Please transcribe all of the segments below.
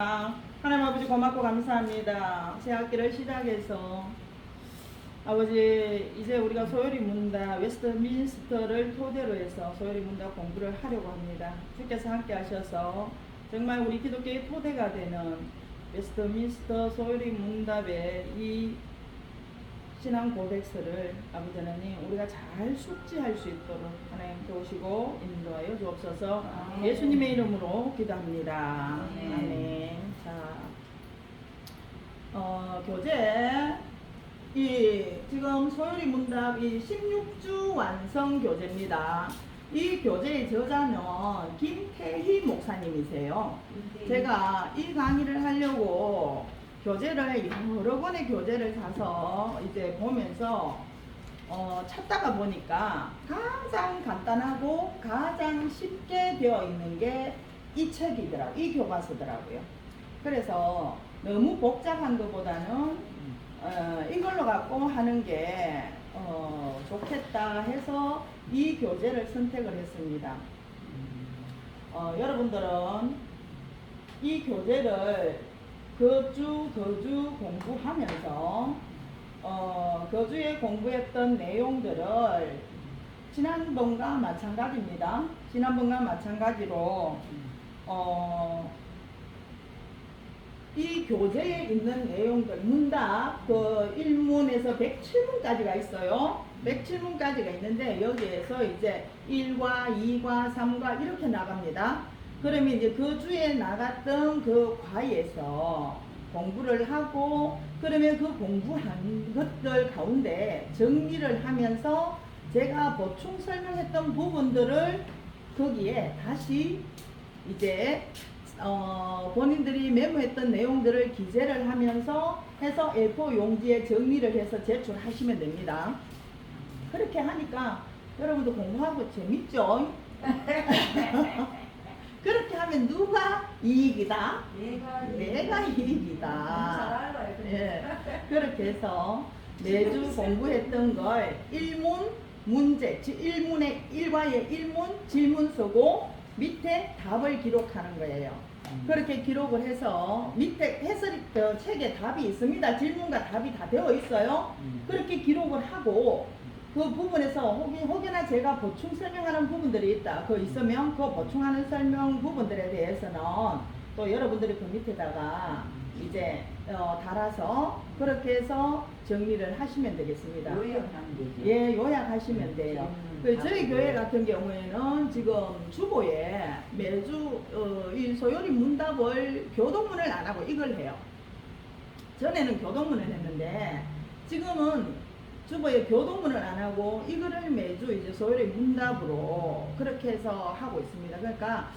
하나님 아버지 고맙고 감사합니다. 새 학기를 시작해서 아버지 이제 우리가 소요리 문답 웨스트민스터를 토대로 해서 소요리 문답 공부를 하려고 합니다. 주께서 함께 하셔서 정말 우리 기독교의 토대가 되는 웨스트민스터 소요리 문답의 이 신앙 고백서를 아버지 하나님 우리가 잘 숙지할 수 있도록 하나님 도우시고 인도하여 주옵소서. 예수님의 이름으로 기도합니다. 아멘. 자, 교재 지금 소요리 문답 16주 완성 교재입니다. 이 교재의 저자는 김태희 목사님이세요. 제가 이 강의를 하려고 교재를 여러 권의 교재를 사서 이제 보면서 찾다가 보니까 가장 간단하고 가장 쉽게 되어 있는 게 이 책이더라고요. 이 교과서더라고요. 그래서 너무 복잡한 것보다는 이걸로 갖고 하는 게 좋겠다 해서 이 교재를 선택을 했습니다. 여러분들은 이 교재를 거주 공부하면서 거주에 공부했던 내용들을 지난번과 마찬가지입니다. 지난번과 마찬가지로 이 교재에 있는 내용들 문답 그 1문에서 107문까지가 있어요. 107문까지가 있는데 여기에서 이제 1과 2과 3과 이렇게 나갑니다. 그러면 이제 그 주에 나갔던 그 과에서 공부를 하고 그러면 그 공부한 것들 가운데 정리를 하면서 제가 보충 설명했던 부분들을 거기에 다시 이제 본인들이 메모했던 내용들을 기재를 하면서 해서 A4 용지에 정리를 해서 제출하시면 됩니다. 그렇게 하니까 여러분도 공부하고 재밌죠? 그렇게 하면 누가 이익이다? 내가 이익이다. 예, 그렇게 해서 매주 공부했던 걸 1문 문제, 1과의 1문 질문 쓰고 밑에 답을 기록하는 거예요. 그렇게 기록을 해서 밑에 해설이 책에 답이 있습니다. 질문과 답이 다 되어 있어요. 그렇게 기록을 하고 그 부분에서 혹여나 제가 보충 설명하는 부분들이 있다. 그 있으면 그 보충하는 설명 부분들에 대해서는 또 여러분들이 그 밑에다가 이제 달아서 그렇게 해서 정리를 하시면 되겠습니다. 요약하면 되죠. 예, 요약하시면 돼요. 저희 교회 같은 경우에는 지금 주보에 매주 이 소요리 문답을 교동문을 안 하고 이걸 해요. 전에는 교동문을 했는데 지금은 주보에 교동문을 안 하고 이거를 매주 이제 소요리 문답으로 그렇게 해서 하고 있습니다. 그러니까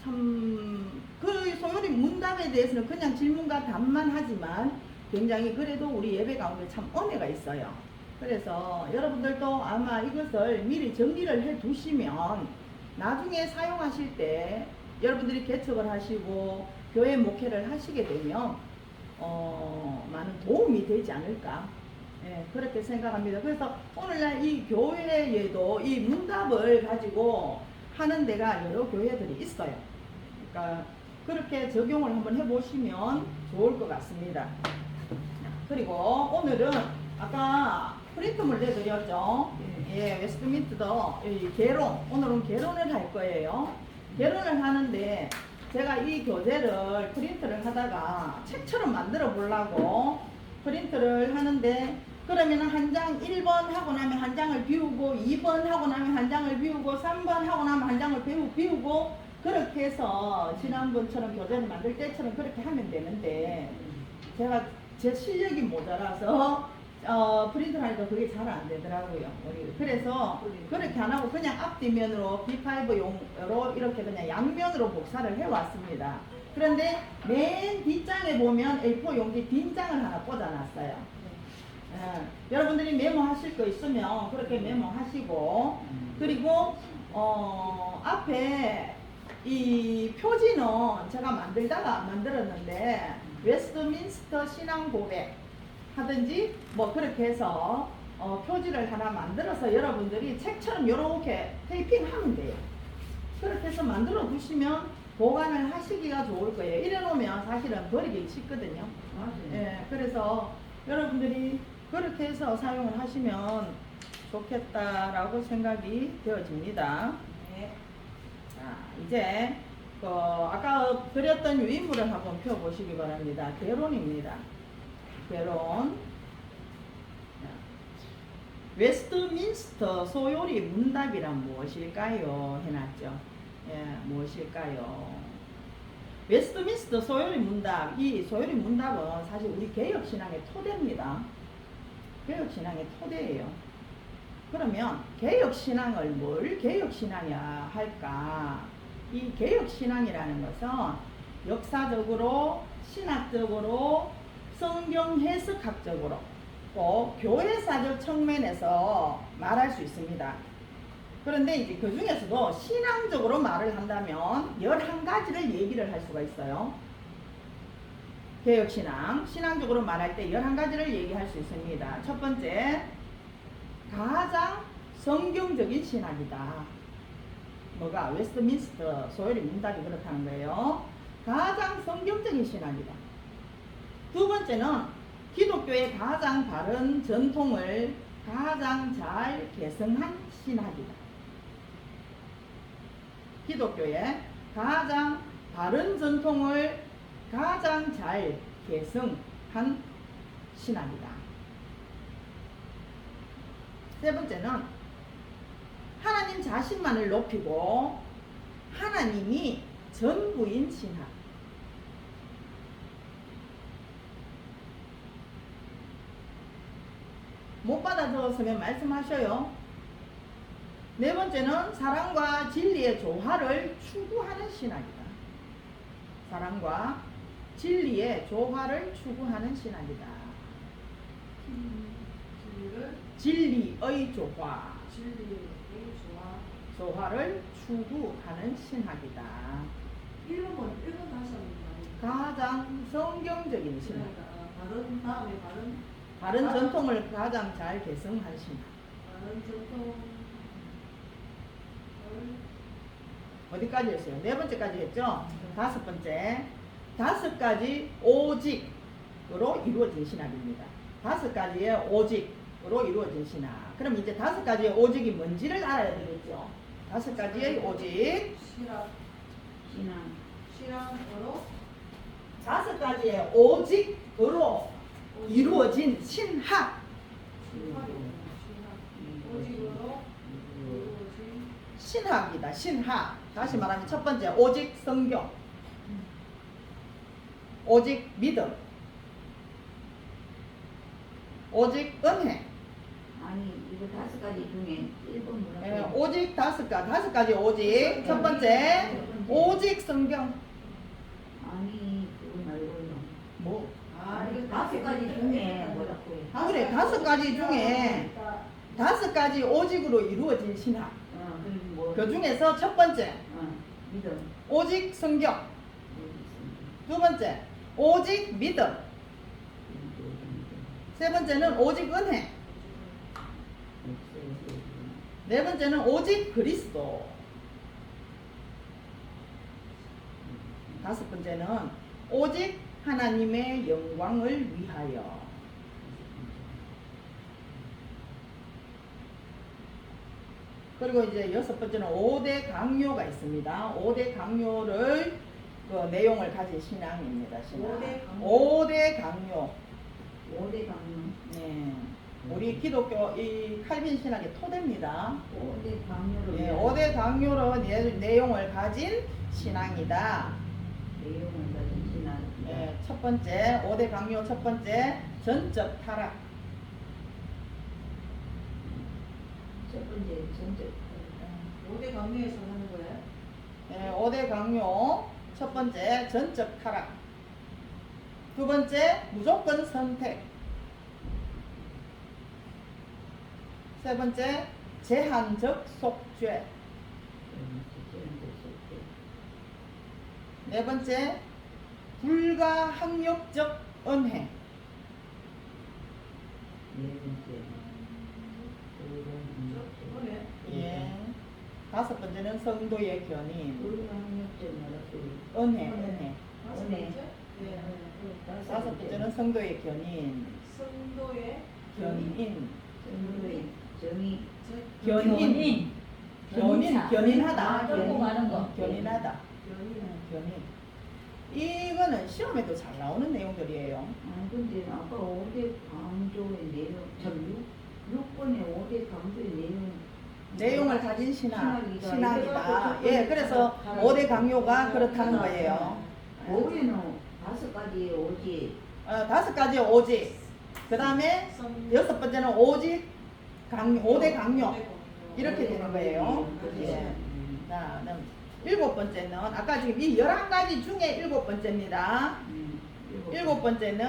참 그 소요리 문답에 대해서는 그냥 질문과 답만 하지만 굉장히 그래도 우리 예배 가운데 참 은혜가 있어요. 그래서 여러분들도 아마 이것을 미리 정리를 해 두시면 나중에 사용하실 때 여러분들이 개척을 하시고 교회 목회를 하시게 되면 많은 도움이 되지 않을까, 예, 그렇게 생각합니다. 그래서 오늘날 이 교회에도 이 문답을 가지고 하는 데가 여러 교회들이 있어요. 그러니까 그렇게 적용을 한번 해보시면 좋을 것 같습니다. 그리고 오늘은 아까 프린트물 내드렸죠. 예, 웨스트민스터 개론, 오늘은 개론을 할 거예요. 개론을 하는데 제가 이 교재를 프린트를 하다가 책처럼 만들어 보려고 프린트를 하는데 그러면 한 장 1번 하고 나면 한 장을 비우고 2번 하고 나면 한 장을 비우고 3번 하고 나면 한 장을 비우고 그렇게 해서 지난번처럼 교재를 만들 때처럼 그렇게 하면 되는데 제가 제 실력이 모자라서 프린트를 하니까 그게 잘 안 되더라고요. 그래서 그렇게 안 하고 그냥 앞뒤면으로 B5용으로 이렇게 그냥 양면으로 복사를 해왔습니다. 그런데 맨 뒷장에 보면 A4 용지 뒷장을 하나 꽂아놨어요. 여러분들이 메모하실 거 있으면 그렇게 메모하시고 그리고 앞에 이 표지는 제가 만들다가 만들었는데 웨스트민스터 신앙 고백 하든지 뭐 그렇게 해서 표지를 하나 만들어서 여러분들이 책처럼 이렇게 테이핑하면 돼요. 그렇게 해서 만들어 두시면 보관을 하시기가 좋을 거예요. 이래 놓으면 사실은 버리기 쉽거든요. 맞아요. 예, 그래서 여러분들이 그렇게 해서 사용을 하시면 좋겠다라고 생각이 되어집니다. 네. 자, 이제 아까 그렸던 유인물을 한번 펴보시기 바랍니다. 개론입니다. 개론. 웨스트민스터 소요리 문답이란 무엇일까요? 해놨죠. 예, 무엇일까요? 웨스트민스터 소요리 문답. 이 소요리 문답은 사실 우리 개혁신앙의 토대입니다. 개혁신앙의 토대예요. 그러면 개혁신앙을 뭘 개혁신앙이야 할까? 이 개혁신앙이라는 것은 역사적으로, 신학적으로, 성경 해석학적으로, 또 교회사적 측면에서 말할 수 있습니다. 그런데 이제 그 중에서도 신앙적으로 말을 한다면 11가지를 얘기를 할 수가 있어요. 개혁신앙, 신앙적으로 말할 때 11가지를 얘기할 수 있습니다. 첫 번째, 가장 성경적인 신학이다. 뭐가? 웨스트민스터 소요리 문답이 그렇다는 거예요. 가장 성경적인 신학이다. 두 번째는 기독교의 가장 바른 전통을 가장 잘 계승한 신학이다. 기독교의 가장 바른 전통을 가장 잘 계승한 신학이다. 세 번째는 하나님 자신만을 높이고 하나님이 전부인 신학. 못 받아들었으면 말씀하셔요. 네 번째는 사랑과 진리의 조화를 추구하는 신학이다. 사랑과 진리의 조화를 추구하는 신학이다. 진리의 조화. 조화를 추구하는 신학이다. 이런 다시 한번 가장 성경적인 신학. 바른 다음에 바른 전통을 가장 잘 계승한 신학. 바른 전통 어디까지 했어요? 네 번째까지 했죠? 다섯 번째. 5가지 오직으로 이루어진 신학입니다. 5가지의 오직으로 이루어진 신학. 그럼 이제 5가지의 오직이 뭔지를 알아야 되겠죠? 5가지의 오직. 신앙으로 5가지의 오직으로 이루어진 신학. 오직으로 이루어진 신학이다. 신학. 다시 말하면 첫 번째 오직 성경, 오직 믿음, 오직 은혜. 아니 이거 5가지 중에 1번 예, 뭐라고? 오직 5가지 오직. 첫 번째 오직 성경. 아니 그거 말고요. 뭐? 이거 5가지 중에 뭐라고 해? 그래, 5가지 중에 5가지 오직으로 이루어진 신학. 그리고 뭐? 그 중에서 첫 번째 믿음. 오직 성경, 두 번째 오직 믿음, 세 번째는 오직 은혜, 네 번째는 오직 그리스도, 5번째는 오직 하나님의 영광을 위하여. 그리고 이제 6번째는 5대 강요가 있습니다. 5대 강요를 그 내용을 가진 신앙입니다. 신앙. 5대 강요. 5대 강론. 네. 우리 기독교 이 칼빈 신학의 토대입니다. 5대 강요를. 예, 5대 강요로 내용을 가진 신앙이다. 내용을 가진 신앙. 예, 첫 번째 5대 강요 첫 번째 전적 타락. 첫 번째 전적. 5대 강요에서 하는 거예요? 예, 5대 강요 첫 번째 전적 타락. 두 번째 무조건 선택. 세 번째 제한적 속죄. 네 번째 불가항력적 은혜. 네 번째. 이번에 예. 다섯 번째는 성도의 견인. 우리가 학력점 나갔더니 은혜. 다섯 은혜. 번째? 네. 다섯 번째는 성도의 견인. 성도의 견인. 성도의 정의 견인. 견인하다. 넘어가는 거. 견인하다. 연인. 견인. 이거는 시험에도 잘 나오는 내용들이에요. 아 근데 아까 5대 강조의 내용 참 6번의 5대 강조의 내용을 가진 신앙, 신학이다. 신앙이다. 이거 예, 그래서 5대 강요가 그렇다는 거예요. 우리는 5가지 오직 다섯 가지 오직. 그 다음에 성- 여섯 번째는 오직 강요, 5대 강요. 이렇게 오대 되는 거예요. 강요. 예. 자, 그다음 일곱 번째는 아까 지금 이 11가지 중에 일곱 번째입니다. 일곱 번째는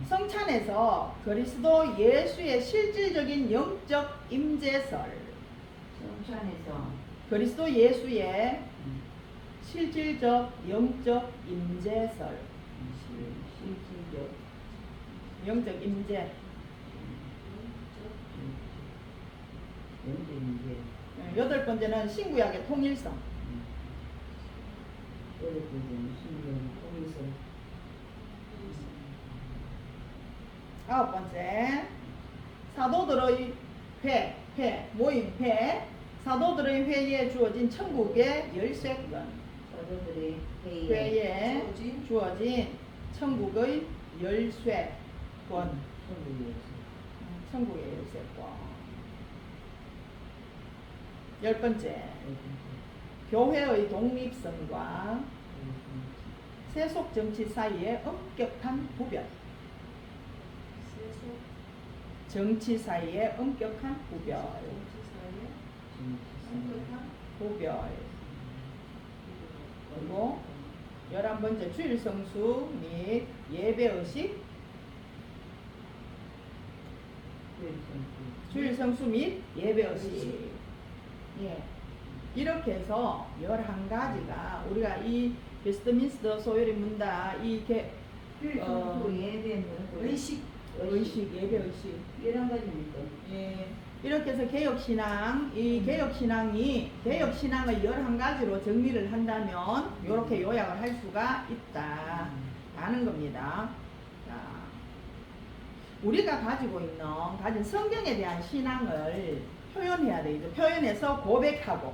성찬에서 그리스도 예수의 실질적인 영적 임재설. 성찬에서 그리스도 예수의 실질적 영적 임재설. 실질적 영적 임재. 연대 여덟 번째는 신구약의 통일성. 여덟 번째는 신경 통일성 아홉 번째, 사도들의 모임 회. 사도들의 회에 주어진 천국의 열쇠권. 사도들의 회의 회에 주어진 주어진 천국의 열쇠권. 천국에서 천국의 열쇠권. 열 번째, 교회의 독립성과 세속 정치 사이의 엄격한 구별. 세속 정치 사이의 엄격한 구별. 정치 사이에 엄격한 구별. 그리고 11번째, 주일 성수 및 예배 의식. 주일 성수 및 예배 의식. 예. 이렇게 해서 11가지가 우리가 이 웨스트민스터 소요리 문답 이게 예배는 의식 의식 예배 의식 11가지니까 예. 이렇게 해서 개혁신앙 이 개혁신앙이 개혁신앙을 11가지로 정리를 한다면 이렇게 요약을 할 수가 있다 라는 겁니다. 자, 우리가 가진 성경에 대한 신앙을 표현해야 되죠. 표현해서 고백하고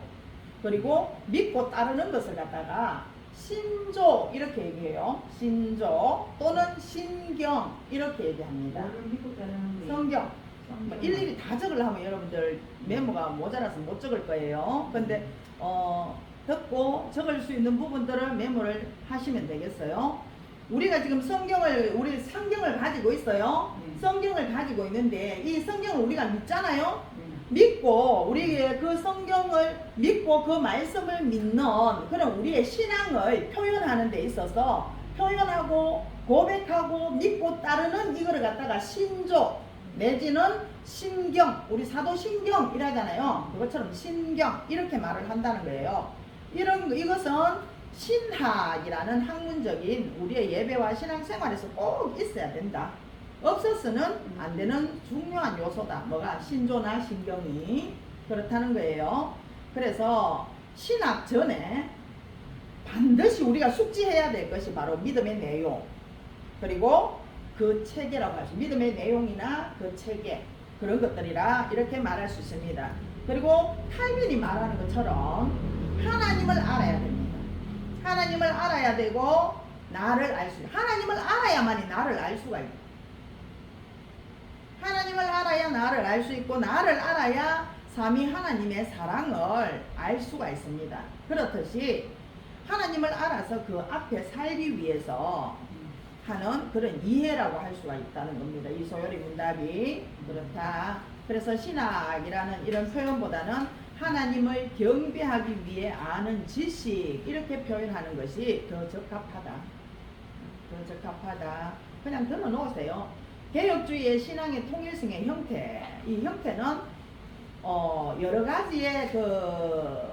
그리고 믿고 따르는 것을 갖다가 신조 이렇게 얘기해요. 신조 또는 신경 이렇게 얘기합니다. 뭐를 믿고 따르는 거예요? 성경 성경. 일일이 다 적으려 하면 여러분들 메모가 모자라서 못 적을 거예요. 근데 듣고 적을 수 있는 부분들을 메모를 하시면 되겠어요. 우리가 지금 우리 성경을 가지고 있어요. 성경을 가지고 있는데 이 성경을 우리가 믿잖아요. 믿고 우리의 그 성경을 믿고 그 말씀을 믿는 그런 우리의 신앙을 표현하는 데 있어서 표현하고 고백하고 믿고 따르는 이거를 갖다가 신조 내지는 신경 우리 사도신경 이라잖아요. 그것처럼 신경 이렇게 말을 한다는 거예요. 이것은 신학이라는 학문적인 우리의 예배와 신앙생활에서 꼭 있어야 된다. 없어서는 안 되는 중요한 요소다. 뭐가? 신조나 신경이 그렇다는 거예요. 그래서 신학 전에 반드시 우리가 숙지해야 될 것이 바로 믿음의 내용 그리고 그 체계라고 하죠. 믿음의 내용이나 그 체계 그런 것들이라 이렇게 말할 수 있습니다. 그리고 칼빈이 말하는 것처럼 하나님을 알아야 됩니다. 하나님을 알아야 되고 나를 알 수 있다. 하나님을 알아야만이 나를 알 수가 있다. 하나님을 알아야 나를 알 수 있고 나를 알아야 삼위 하나님의 사랑을 알 수가 있습니다. 그렇듯이 하나님을 알아서 그 앞에 살기 위해서 하는 그런 이해라고 할 수가 있다는 겁니다. 이 소요리 문답이 그렇다. 그래서 신학이라는 이런 표현보다는 하나님을 경배하기 위해 아는 지식 이렇게 표현하는 것이 더 적합하다. 더 적합하다. 그냥 들어 놓으세요. 개혁주의의 신앙의 통일성의 형태, 이 형태는 여러 가지의 그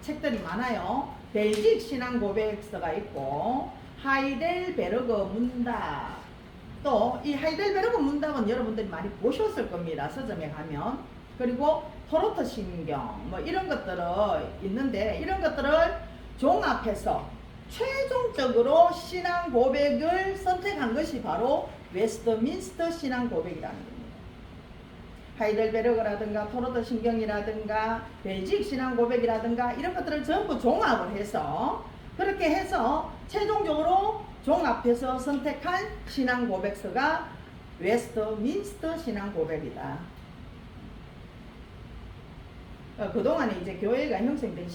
책들이 많아요. 벨직 신앙 고백서가 있고 하이델베르그 문답. 또 이 하이델베르그 문답은 여러분들이 많이 보셨을 겁니다. 서점에 가면. 그리고 토로트 신경 뭐 이런 것들을 있는데 이런 것들을 종합해서 최종적으로 신앙 고백을 선택한 것이 바로 웨스트민스터 신앙 고백이라는 겁니다. 하이델베르그라든가 토로트 신경이라든가 벨직 신앙 고백이라든가 이런 것들을 전부 종합을 해서 그렇게 해서 최종적으로 종합해서 선택한 신앙 고백서가 웨스트민스터 신앙 고백이다. 그동안에 이제 교회가 형성된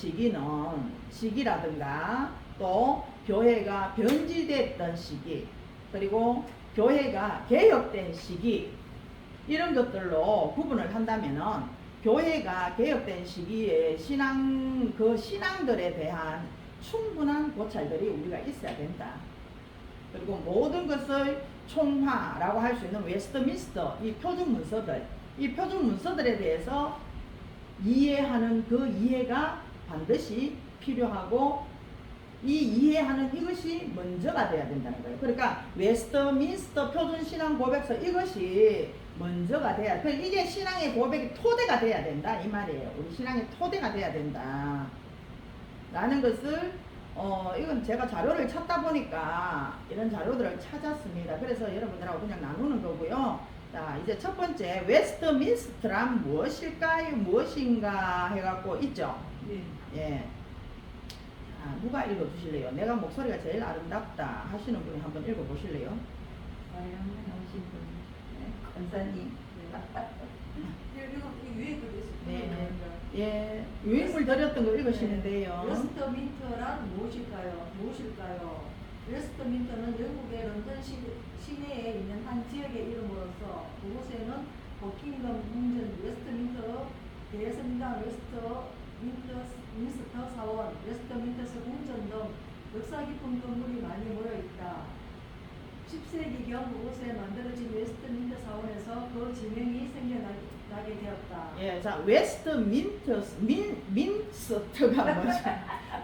시기라든가 또 교회가 변질됐던 시기 그리고 교회가 개혁된 시기 이런 것들로 구분을 한다면은 교회가 개혁된 시기에 신앙들에 대한 충분한 고찰들이 우리가 있어야 된다. 그리고 모든 것을 총화라고 할 수 있는 웨스트민스터 이 표준 문서들에 대해서 이해하는 그 이해가 반드시 필요하고 이 이해하는 이것이 먼저가 돼야 된다는 거예요. 그러니까 웨스트민스터 표준 신앙 고백서 이것이 먼저가 돼야 이게 신앙의 고백의 토대가 돼야 된다 이 말이에요. 우리 신앙의 토대가 돼야 된다 라는 것을 이건 제가 자료를 찾다 보니까 이런 자료들을 찾았습니다. 그래서 여러분들하고 그냥 나누는 거고요. 자, 이제 첫 번째 웨스트민스터란 무엇일까요? 무엇인가 해갖고 있죠. 네. 예. 누가 읽어주실래요? 내가 목소리가 제일 아름답다 하시는 분이 한번 읽어보실래요? 과연 나오신 분 권사님. 이거 위에 글 있습니다. 네. 예, 유인물 드렸던 거 읽으시는데요. 웨스트민스터란 무엇일까요? 웨스트민스터는 영국의 런던 시내에 있는 한 지역의 이름으로서 그곳에는 버킹엄 궁전, 웨스트민스터 대성당, 웨스트민스터 사원, 웨스트민스터 궁전 등 역사 깊은 건물이 많이 모여 있다. 10세기경 그곳에 만들어진 웨스트민스터 사원에서 그 지명이 생겨나게 되었다. 예, 자, 민스터가 뭐죠?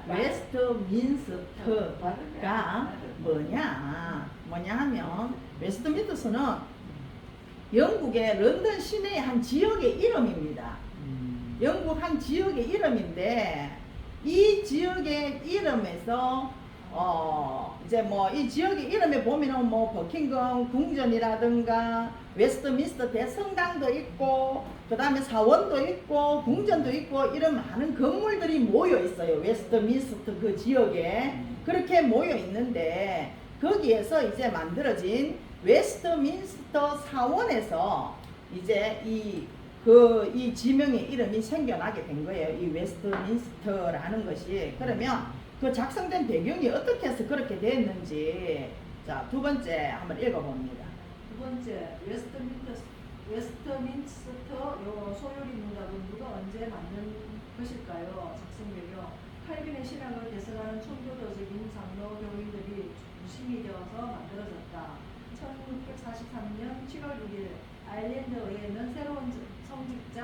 웨스트민스터가 뭐냐 하면 웨스트민스터는 영국의 런던 시내의 한 지역의 이름입니다. 영국 한 지역의 이름인데 이 지역의 이름에서 이제 뭐 이 지역의 이름에 보면은 뭐 버킹엄 궁전이라든가 웨스트민스터 대성당도 있고 그 다음에 사원도 있고 궁전도 있고 이런 많은 건물들이 모여 있어요. 웨스트민스터 그 지역에 그렇게 모여 있는데 거기에서 이제 만들어진 웨스트민스터 사원에서 이제 이 지명의 이름이 생겨나게 된 거예요. 이 웨스트민스터라는 것이. 그러면 그 작성된 배경이 어떻게 해서 그렇게 됐는지 자, 두 번째 한번 읽어봅니다. 두 번째, 웨스트민스터 소요리 문답은 누가 언제 만든 것일까요? 작성 배경. 칼빈의 신학을 개설하는 총교도적인 장로 교인들이 중심이 되어서 만들어졌다. 1643년 7월 1일 아일랜드에는 새로운 성직자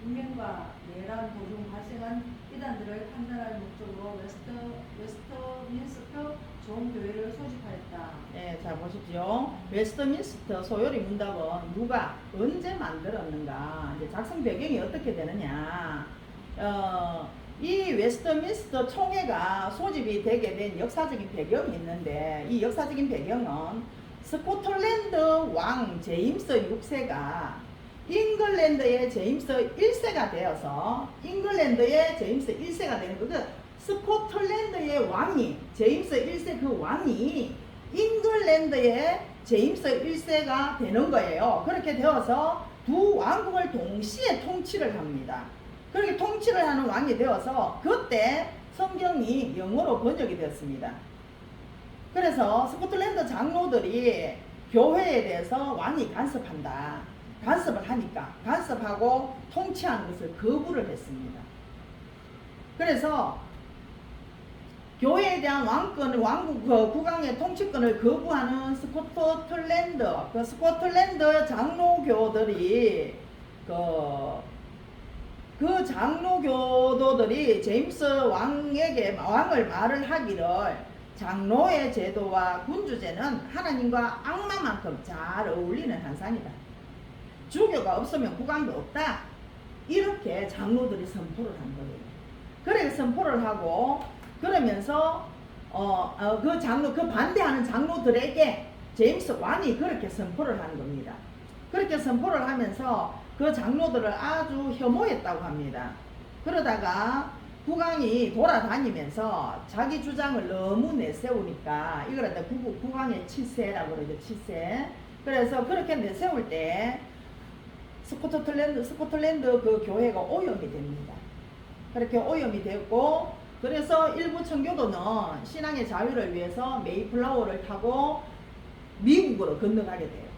운명과 내란 도중 발생한 이단들을 판단할 목적으로 웨스트민스터 종교회를 소집하였다. 네, 자 보십시오. 웨스트민스터 소요리 문답은 누가 언제 만들었는가? 이제 작성 배경이 어떻게 되느냐? 이 웨스트민스터 총회가 소집이 되게 된 역사적인 배경이 있는데 이 역사적인 배경은 스코틀랜드 왕 제임스 6세가 잉글랜드의 제임스 1세가 되어서 잉글랜드의 제임스 1세가 되는 거죠. 스코틀랜드의 왕이 제임스 1세 그 왕이 잉글랜드의 제임스 1세가 되는 거예요. 그렇게 되어서 두 왕국을 동시에 통치를 합니다. 그렇게 통치를 하는 왕이 되어서 그때 성경이 영어로 번역이 되었습니다. 그래서 스코틀랜드 장로들이 교회에 대해서 왕이 간섭을 하니까 간섭하고 통치하는 것을 거부를 했습니다. 그래서 교회에 대한 왕국 국왕의 통치권을 거부하는 스코틀랜드 장로교들이 그 장로교도들이 제임스 왕을 말을 하기를 장로의 제도와 군주제는 하나님과 악마만큼 잘 어울리는 현상이다. 주교가 없으면 국왕도 없다. 이렇게 장로들이 선포를 한 거예요. 그래 선포를 하고 그러면서 그 장로 그 반대하는 장로들에게 제임스 왕이 그렇게 선포를 하는 겁니다. 그렇게 선포를 하면서 그 장로들을 아주 혐오했다고 합니다. 그러다가 국왕이 돌아다니면서 자기 주장을 너무 내세우니까 이걸 국왕의 치세라고 그러죠. 치세. 그래서 그렇게 내세울 때 스코틀랜드 그 교회가 오염이 됩니다. 그렇게 오염이 됐고 그래서 일부 청교도는 신앙의 자유를 위해서 메이플라워를 타고 미국으로 건너가게 돼요.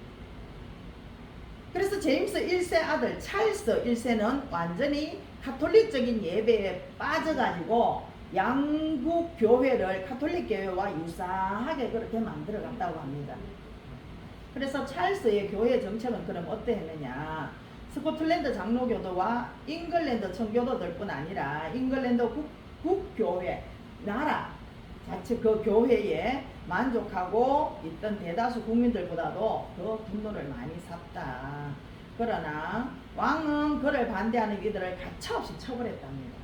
그래서 제임스 1세 아들 찰스 1세는 완전히 가톨릭적인 예배에 빠져가지고 양국 교회를 가톨릭 교회와 유사하게 그렇게 만들어 갔다고 합니다. 그래서 찰스의 교회 정책은 그럼 어땠느냐? 스코틀랜드 장로교도와 잉글랜드 청교도들뿐 아니라 잉글랜드 국교회 나라 자체 그 교회에 만족하고 있던 대다수 국민들보다도 더 분노를 많이 샀다. 그러나 왕은 그를 반대하는 이들을 가차없이 처벌했답니다.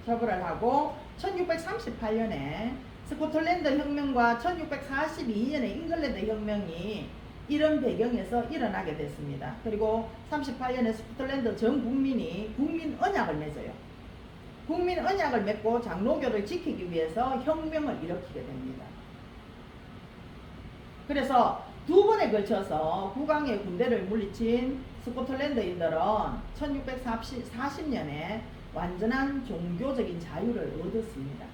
처벌을 하고 1638년에 스코틀랜드 혁명과 1642년에 잉글랜드 혁명이 이런 배경에서 일어나게 됐습니다. 그리고 38년에 스코틀랜드 전 국민이 국민 언약을 맺어요. 국민 언약을 맺고 장로교를 지키기 위해서 혁명을 일으키게 됩니다. 그래서 두 번에 걸쳐서 국왕의 군대를 물리친 스코틀랜드인들은 1640년에 완전한 종교적인 자유를 얻었습니다.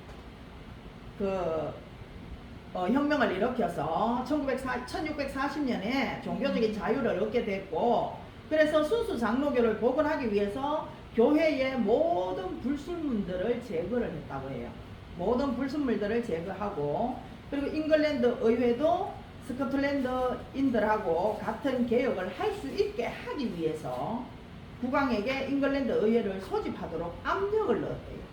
혁명을 일으켜서 1640년에 종교적인 자유를 얻게 됐고 그래서 순수 장로교를 복원하기 위해서 교회의 모든 불순물들을 제거를 했다고 해요. 모든 불순물들을 제거하고 그리고 잉글랜드 의회도 스코틀랜드인들하고 같은 개혁을 할 수 있게 하기 위해서 국왕에게 잉글랜드 의회를 소집하도록 압력을 넣었대요.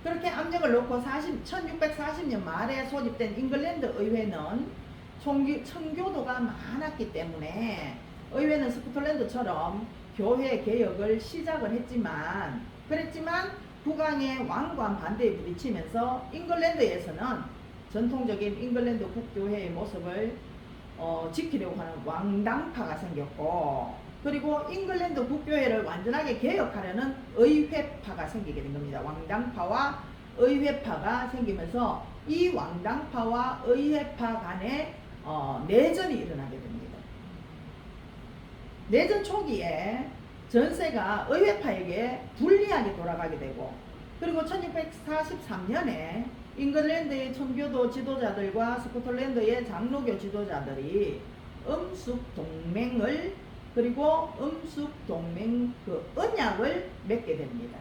그렇게 압력을 넣고 1640년 말에 소집된 잉글랜드 의회는 청교도가 많았기 때문에 의회는 스코틀랜드처럼 교회 개혁을 시작을 했지만 국왕의 완고한 반대에 부딪히면서 잉글랜드에서는 전통적인 잉글랜드 국교회의 모습을 지키려고 하는 왕당파가 생겼고 그리고 잉글랜드 국교회를 완전하게 개혁하려는 의회파가 생기게 된 겁니다. 왕당파와 의회파가 생기면서 이 왕당파와 의회파 간에 내전이 일어나게 됩니다. 내전 초기에 전세가 의회파에게 불리하게 돌아가게 되고 그리고 1643년에 잉글랜드의 청교도 지도자들과 스코틀랜드의 장로교 지도자들이 음숙동맹을 그리고 음숙동맹 그 언약을 맺게 됩니다.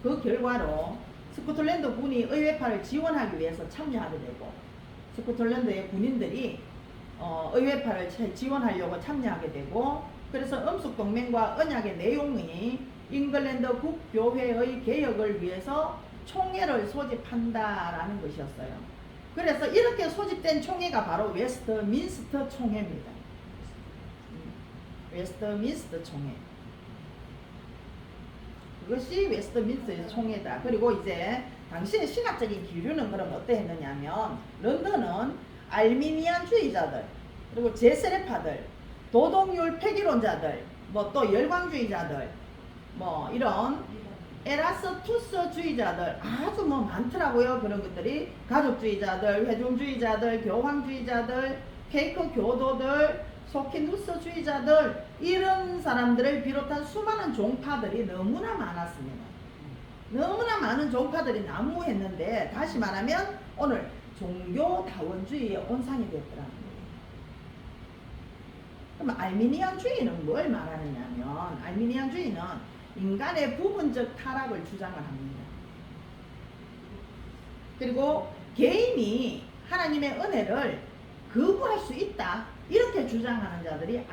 그 결과로 스코틀랜드 군이 의회파를 지원하기 위해서 참여하게 되고 스코틀랜드의 군인들이 의회파를 지원하려고 참여하게 되고 그래서 음숙동맹과 언약의 내용이 잉글랜드 국교회의 개혁을 위해서 총회를 소집한다라는 것이었어요. 그래서 이렇게 소집된 총회가 바로 웨스트민스터 총회입니다. 웨스트민스터 총회. 그것이 웨스트민스터 총회다. 그리고 이제 당신의 신학적인 기류는 그럼 어때 했느냐면 런던은 알미니안주의자들 그리고 제세례파들 도덕률 폐기론자들 뭐 또 열광주의자들 뭐 이런 에라스투스주의자들 아주 뭐 많더라고요. 그런 것들이 가족주의자들, 회중주의자들, 교황주의자들, 케이크 교도들, 소키누스주의자들 이런 사람들을 비롯한 수많은 종파들이 너무나 많았습니다. 너무나 많은 종파들이 난무했는데 다시 말하면 오늘 종교다원주의의 온상이 되었더라는 거예요. 그럼 알미니안주의는 뭘 말하느냐면 알미니안주의는 인간의 부분적 타락을 주장을 합니다. 그리고 개인이 하나님의 은혜를 거부할 수 있다 이렇게 주장하는 자들이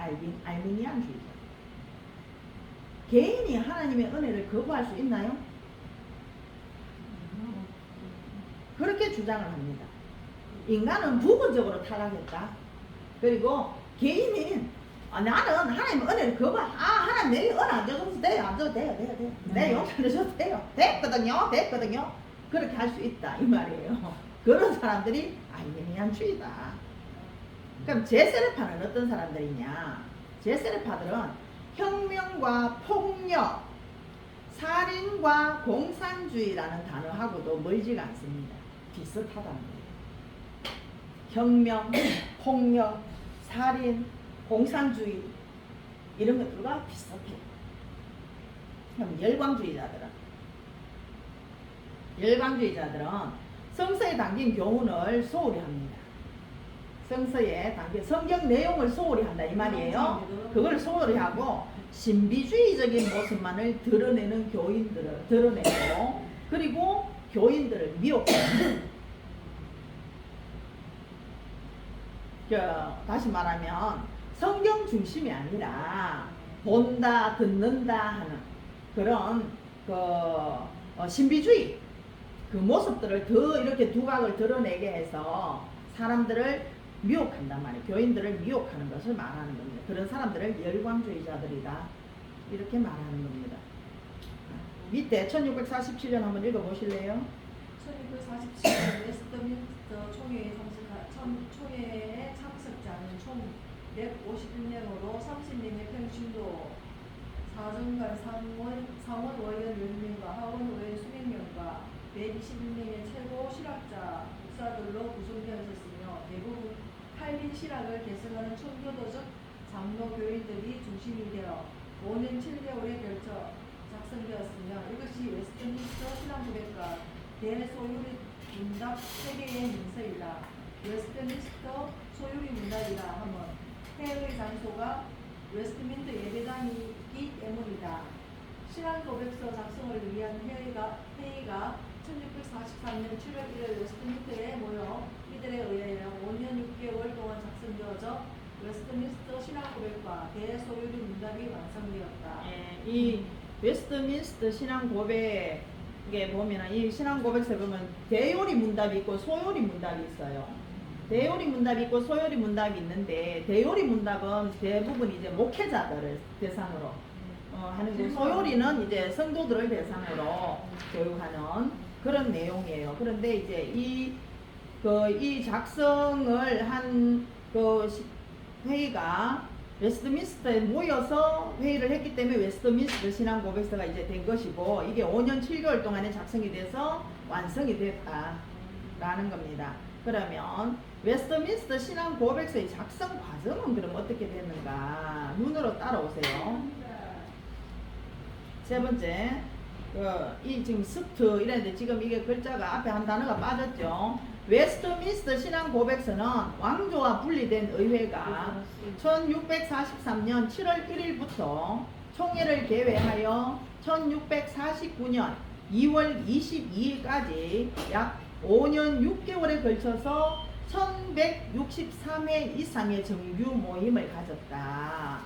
알미니안주의자. 개인이 하나님의 은혜를 거부할 수 있나요? 그렇게 주장을 합니다. 인간은 부분적으로 타락했다. 그리고 개인은 나는 하나님 은혜를 그거 하나님 내게 은혜 안 줘도 돼요. 안 줘도 돼요. 내 용서를 줘도 돼요. 됐거든요. 그렇게 할 수 있다 이 말이에요. 그런 사람들이 아르메니안주의다. 그럼 제세례파는 어떤 사람들이냐? 제세례파들은 혁명과 폭력, 살인과 공산주의라는 단어하고도 멀지가 않습니다. 비슷하다는 거예요. 혁명, 폭력, 살인, 공산주의 이런 것들과 비슷해요. 그럼 열광주의자들은 성서에 담긴 교훈을 소홀히 합니다. 성서에 담긴 성경 내용을 소홀히 한다 이 말이에요. 그걸 소홀히 하고 신비주의적인 모습만을 드러내는 교인들을 드러내고, 그리고 교인들을 미혹합니다. 다시 말하면 성경 중심이 아니라 본다, 듣는다 하는 그런 신비주의 그 모습들을 더 이렇게 두각을 드러내게 해서 사람들을 미혹한단 말이에요. 교인들을 미혹하는 것을 말하는 겁니다. 그런 사람들을 열광주의자들이다 이렇게 말하는 겁니다. 밑에 1647년 한번 읽어보실래요? 1947년 웨스트민스터 총회의 참석자는 총 151명으로 30명의 평신도, 사정관 상원 의원 10명과 하원 의원 수백 명과 121명의 최고 실학자 목사들로 구성되어 있었으며, 대부분 칼빈 실학을 계승하는 청교도적 장로 교인들이 중심이 되어 5년 7개월에 걸쳐 작성되었으며, 이것이 웨스트민스터 신앙 고백과 대소유리 문답 세계의 문서이다. 웨스트민스터 소유리 문답이라 하면 회의 장소가 웨스트민스터 예배당이기 때문이다. 신앙 고백서 작성을 위한 회의가 1643년 7월 1일 웨스트민스터에 모여 이들에 의하여 5년 6개월 동안 작성되어져 웨스트민스터 신앙 고백과 대소유리 문답이 완성되었다. 이 웨스트민스터 신앙 고백에 보면 이 신앙 고백서에 보면 대요리 문답이 있고 소요리 문답이 있어요. 대요리 문답이 있고 소요리 문답이 있는데, 대요리 문답은 대부분 이제 목회자들을 대상으로 하는 거고, 소요리는 이제 성도들을 대상으로 교육하는 그런 내용이에요. 그런데 이제 이 작성을 한 회의가 웨스트민스터에 모여서 회의를 했기 때문에 웨스트민스터 신앙 고백서가 이제 된 것이고, 이게 5년 7개월 동안에 작성이 돼서 완성이 됐다라는 겁니다. 그러면 웨스트민스터 신앙 고백서의 작성 과정은 그럼 어떻게 됐는가? 눈으로 따라오세요. 세 번째, 이 지금 스트 이랬는데 지금 이게 글자가 앞에 한 단어가 빠졌죠. 웨스트민스터 신앙 고백서는 왕조와 분리된 의회가 1643년 7월 1일부터 총회를 개회하여 1649년 2월 22일까지 약 5년 6개월에 걸쳐서 1163회 이상의 정규 모임을 가졌다.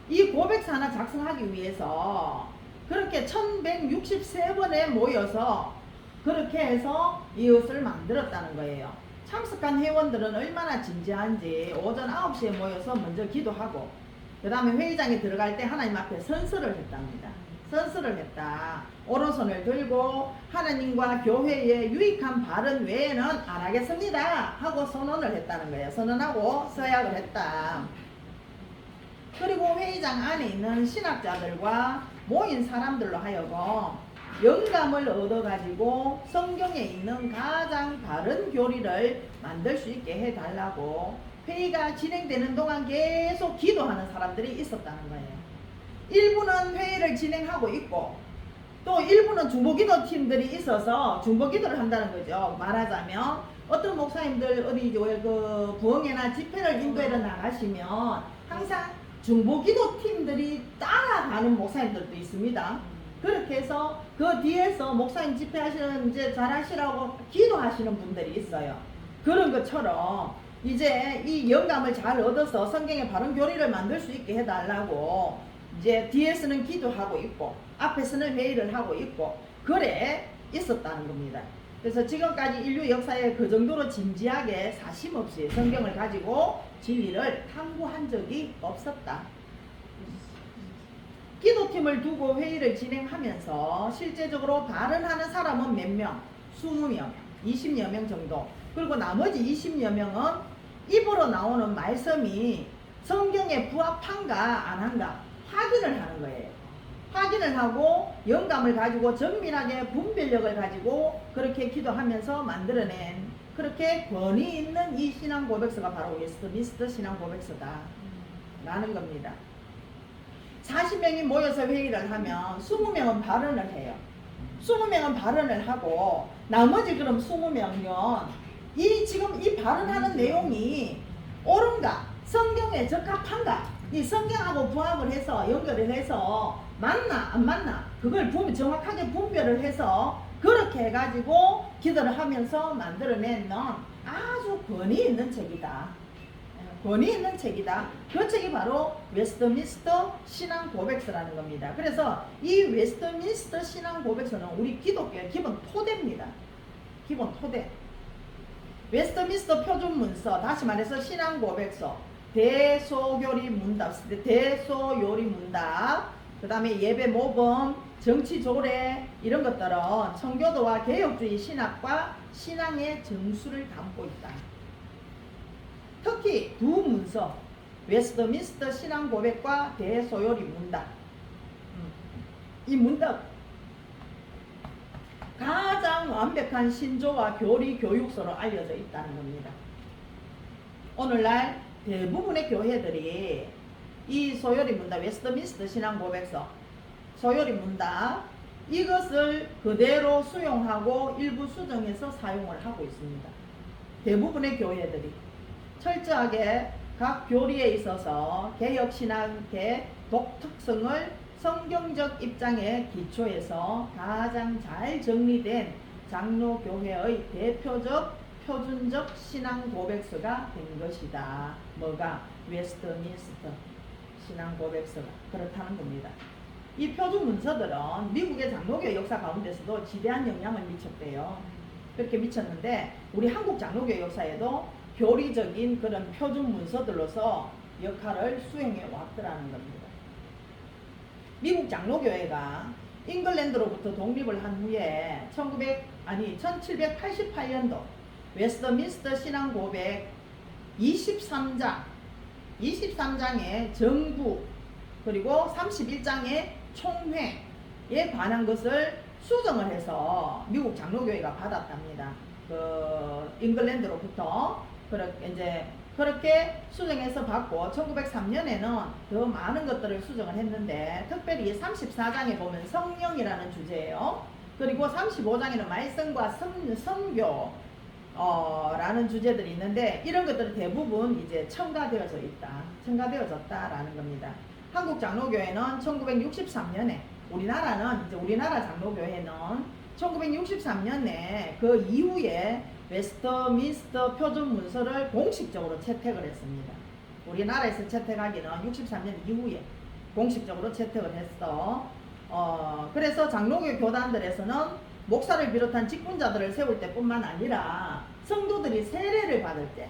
이 고백서 하나 작성하기 위해서 그렇게 1163번에 모여서 그렇게 해서 이것을 만들었다는 거예요. 참석한 회원들은 얼마나 진지한지 오전 9시에 모여서 먼저 기도하고, 그 다음에 회의장에 들어갈 때 하나님 앞에 선서를 했답니다. 선서를 했다. 오른손을 들고 하나님과 교회의 유익한 발언 외에는 안 하겠습니다 하고 선언을 했다는 거예요. 선언하고 서약을 했다. 그리고 회의장 안에 있는 신학자들과 모인 사람들로 하여금 영감을 얻어가지고 성경에 있는 가장 바른 교리를 만들 수 있게 해달라고 회의가 진행되는 동안 계속 기도하는 사람들이 있었다는 거예요. 일부는 회의를 진행하고 있고, 또 일부는 중보기도 팀들이 있어서 중보기도를 한다는 거죠. 말하자면 어떤 목사님들 어디 그 부흥회나 집회를 인도해서 나가시면 항상 중보기도 팀들이 따라가는 목사님들도 있습니다. 그렇게 해서 그 뒤에서 목사님 집회하시는 이제 잘하시라고 기도하시는 분들이 있어요. 그런 것처럼 이제 이 영감을 잘 얻어서 성경의 바른 교리를 만들 수 있게 해달라고 이제 뒤에서는 기도하고 있고 앞에서는 회의를 하고 있고 그래 있었다는 겁니다. 그래서 지금까지 인류 역사에 그 정도로 진지하게 사심없이 성경을 가지고 진리를 탐구한 적이 없었다. 기도팀을 두고 회의를 진행하면서 실제적으로 발언하는 사람은 몇 명? 20명, 20여 명 정도. 그리고 나머지 20여 명은 입으로 나오는 말씀이 성경에 부합한가 안 한가 확인을 하는 거예요. 확인을 하고 영감을 가지고 정밀하게 분별력을 가지고 그렇게 기도하면서 만들어낸 그렇게 권위 있는 이 신앙 고백서가 바로 웨스트민스터 신앙 고백서다 라는 겁니다. 40명이 모여서 회의를 하면 20명은 발언을 해요. 20명은 발언을 하고 나머지 그럼 20명은 지금 이 발언하는 내용이 옳은가 성경에 적합한가 이 성경하고 부합을 해서 연결을 해서 맞나 안 맞나 그걸 정확하게 분별을 해서 그렇게 해가지고 기도를 하면서 만들어낸 아주 권위 있는 책이다. 권위 있는 책이다. 그 책이 바로 웨스트민스터 신앙 고백서라는 겁니다. 그래서 이 웨스트민스터 신앙 고백서는 우리 기독교의 기본 토대입니다. 기본 토대. 웨스트민스터 표준 문서, 다시 말해서 신앙 고백서, 대소요리 문답, 대소요리 문답, 그 다음에 예배 모범, 정치 조례 이런 것들은 청교도와 개혁주의 신학과 신앙의 정수를 담고 있다. 특히 두 문서, 웨스트민스터 신앙 고백과 대소요리 문답, 이 문답 가장 완벽한 신조와 교리 교육서로 알려져 있다는 겁니다. 오늘날 대부분의 교회들이 이 소요리 문답, 웨스트민스터 신앙 고백서, 소요리 문답 이것을 그대로 수용하고 일부 수정해서 사용을 하고 있습니다. 대부분의 교회들이 철저하게 각 교리에 있어서 개혁신학의 독특성을 성경적 입장에 기초해서 가장 잘 정리된 장로교회의 대표적 표준적 신앙 고백서가 된 것이다. 뭐가? 웨스트민스터 신앙 고백서가 그렇다는 겁니다. 이 표준 문서들은 미국의 장로교회 역사 가운데서도 지대한 영향을 미쳤대요. 그렇게 미쳤는데 우리 한국 장로교회 역사에도 교리적인 그런 표준 문서들로서 역할을 수행해 왔더라는 겁니다. 미국 장로교회가 잉글랜드로부터 독립을 한 후에 1788년도 웨스트민스터 신앙 고백 23장의 정부 그리고 31장의 총회에 관한 것을 수정을 해서 미국 장로교회가 받았답니다. 잉글랜드로부터 그렇게 수정해서 받고 1903년에는 더 많은 것들을 수정을 했는데 특별히 34장에 보면 성령이라는 주제예요. 그리고 35장에는 말씀과 선교 라는 주제들이 있는데 이런 것들은 대부분 이제 첨가되어졌다라는 겁니다. 한국 장로교회는 1963년에 우리나라 장로교회는 1963년에 그 이후에 웨스트민스터 표준 문서를 공식적으로 채택을 했습니다. 우리나라에서 채택하기는 63년 이후에 공식적으로 채택을 했어. 그래서 장로교 교단들에서는 목사를 비롯한 직분자들을 세울 때뿐만 아니라 성도들이 세례를 받을 때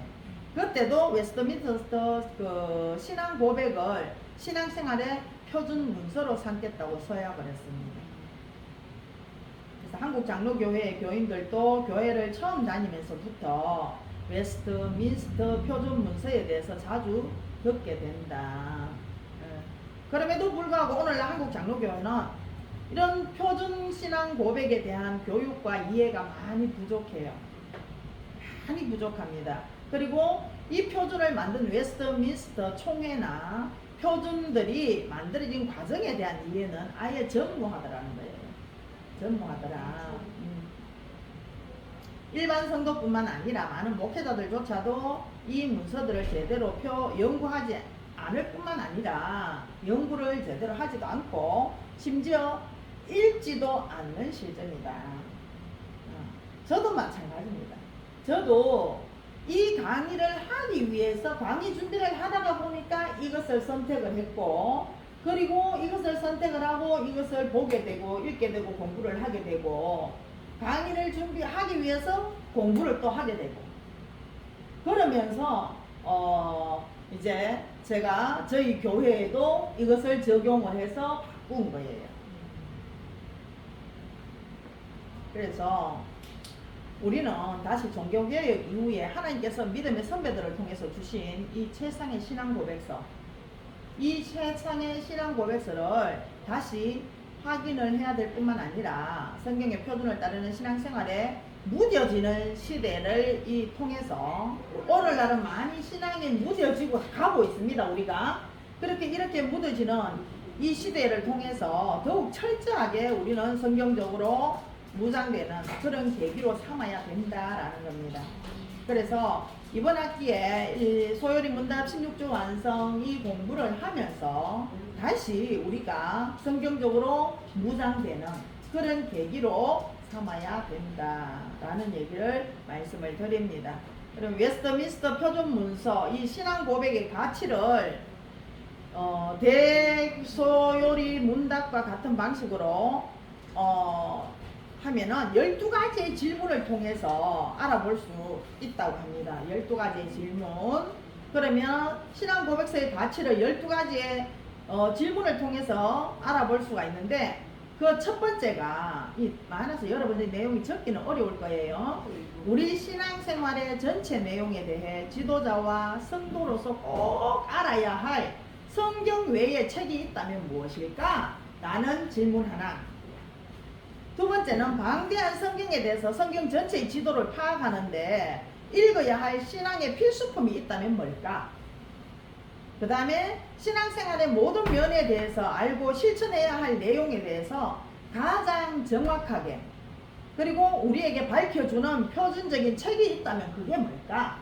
그때도 웨스트민스터 신앙 고백을 신앙생활의 표준 문서로 삼겠다고 서약을 했습니다. 그래서 한국 장로교회의 교인들도 교회를 처음 다니면서부터 웨스트민스터 표준 문서에 대해서 자주 듣게 된다. 그럼에도 불구하고 오늘날 한국 장로교회는 이런 표준 신앙 고백에 대한 교육과 이해가 많이 부족해요. 많이 부족합니다. 그리고 이 표준을 만든 웨스트민스터 총회나 표준들이 만들어진 과정에 대한 이해는 아예 전무하더라는 거예요. 전무하더라. 일반 성도뿐만 아니라 많은 목회자들조차도 이 문서들을 제대로 연구하지 않을 뿐만 아니라 연구를 제대로 하지도 않고 심지어 읽지도 않는 실정이다. 저도 마찬가지입니다. 저도 이 강의를 하기 위해서 강의 준비를 하다가 보니까 이것을 선택을 했고 그리고 이것을 선택을 하고 이것을 보게 되고 읽게 되고 공부를 하게 되고 강의를 준비하기 위해서 공부를 또 하게 되고, 그러면서 이제 제가 저희 교회에도 이것을 적용을 해서 바꾼 거예요. 그래서 우리는 다시 종교개혁 이후에 하나님께서 믿음의 선배들을 통해서 주신 이 최상의 신앙 고백서, 이 최상의 신앙 고백서를 다시 확인을 해야 될 뿐만 아니라 성경의 표준을 따르는 신앙생활에 무뎌지는 시대를 통해서 오늘날은 많이 신앙이 무뎌지고 가고 있습니다. 우리가 그렇게 이렇게 무뎌지는 이 시대를 통해서 더욱 철저하게 우리는 성경적으로 무장되는 그런 계기로 삼아야 된다라는 겁니다. 그래서 이번 학기에 이 소요리 문답 16조 완성 이 공부를 하면서 다시 우리가 성경적으로 무장되는 그런 계기로 삼아야 된다라는 얘기를 말씀을 드립니다. 그럼 웨스트민스터 표준 문서 이 신앙 고백의 가치를 대소요리 문답과 같은 방식으로 하면은 12가지의 질문을 통해서 알아볼 수 있다고 합니다. 12가지의 질문. 그러면 신앙 고백서의 가치를 12가지의 질문을 통해서 알아볼 수가 있는데, 그 첫 번째가 많아서 여러분들이 내용이 적기는 어려울 거예요. 우리 신앙생활의 전체 내용에 대해 지도자와 성도로서 꼭 알아야 할 성경 외의 책이 있다면 무엇일까? 라는 질문 하나. 두 번째는 방대한 성경에 대해서 성경 전체의 지도를 파악하는데 읽어야 할 신앙의 필수품이 있다면 뭘까? 그 다음에 신앙생활의 모든 면에 대해서 알고 실천해야 할 내용에 대해서 가장 정확하게 그리고 우리에게 밝혀주는 표준적인 책이 있다면 그게 뭘까?